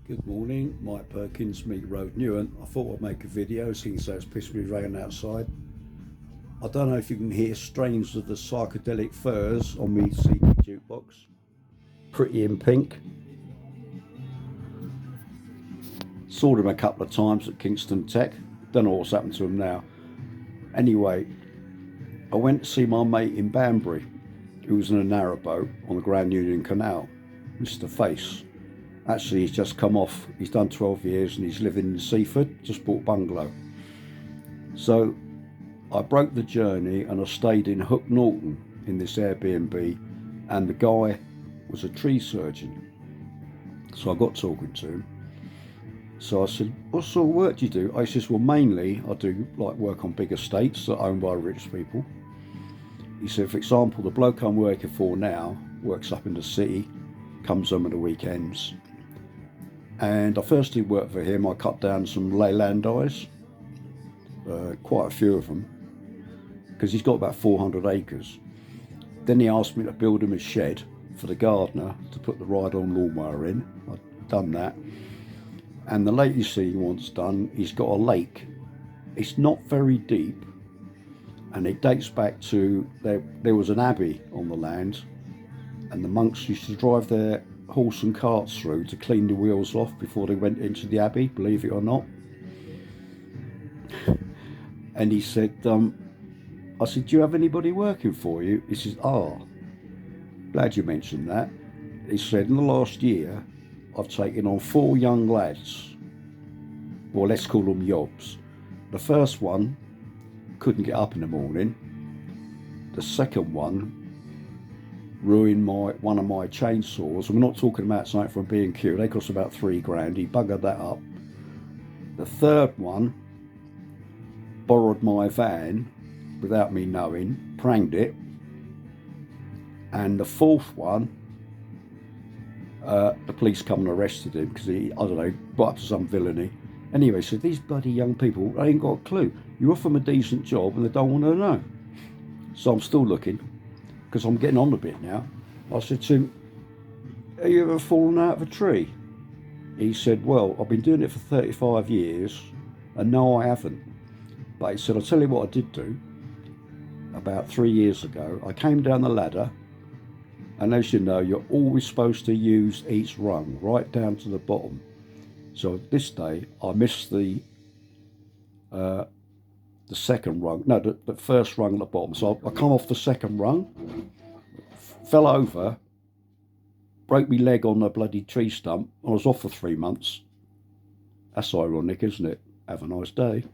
Good morning, Mike Perkins, Meat Road, Newham. I thought I'd make a video seeing so it's pissing me rain outside. I don't know if you can hear strains of the psychedelic furs on me CD jukebox. Pretty in pink. Saw them a couple of times at Kingston Tech. Don't know what's happened to them now. Anyway, I went to see my mate in Banbury, who was in a narrowboat on the Grand Union Canal, Mr. Face. Actually, he's just come off. He's done 12 years and he's living in Seaford, just bought a bungalow. So I broke the journey and I stayed in Hook Norton in this Airbnb, and the guy was a tree surgeon. So I got talking to him. So I said, what sort of work do you do? He says, well, mainly I do like work on big estates that are owned by rich people. He said, for example, the bloke I'm working for now works up in the city, comes home at the weekends. And I firstly worked for him. I cut down some leyland eyes, quite a few of them, because he's got about 400 acres. Then he asked me to build him a shed for the gardener to put the ride-on lawnmower in. I'd done that. And the latest thing he wants done, he's got a lake. It's not very deep, and it dates back to there was an abbey on the land, and the monks used to drive their horse and carts through to clean the wheels off before they went into the abbey, believe it or not. And he said, I said, do you have anybody working for you? He says, glad you mentioned that. He said, in the last year, I've taken on 4 young lads. Well, let's call them yobs. The first one couldn't get up in the morning. The second one ruined one of my chainsaws. We're not talking about something from B&Q. They cost about £3,000. He buggered that up. The third one borrowed my van without me knowing, pranged it. And the fourth one, the police come and arrested him because he, I don't know, got up to some villainy. Anyway, so these bloody young people, they ain't got a clue. You offer them a decent job and they don't want to know. So I'm still looking, because I'm getting on a bit now. I said to him, have you ever fallen out of a tree? He said, well, I've been doing it for 35 years and no, I haven't. But he said, I'll tell you what I did do. About 3 years ago, I came down the ladder, and as you know, you're always supposed to use each rung right down to the bottom. So this day I missed the second rung, no, the first rung at the bottom. So I come off the second rung, fell over, broke my leg on a bloody tree stump. I was off for 3 months. That's ironic, isn't it? Have a nice day.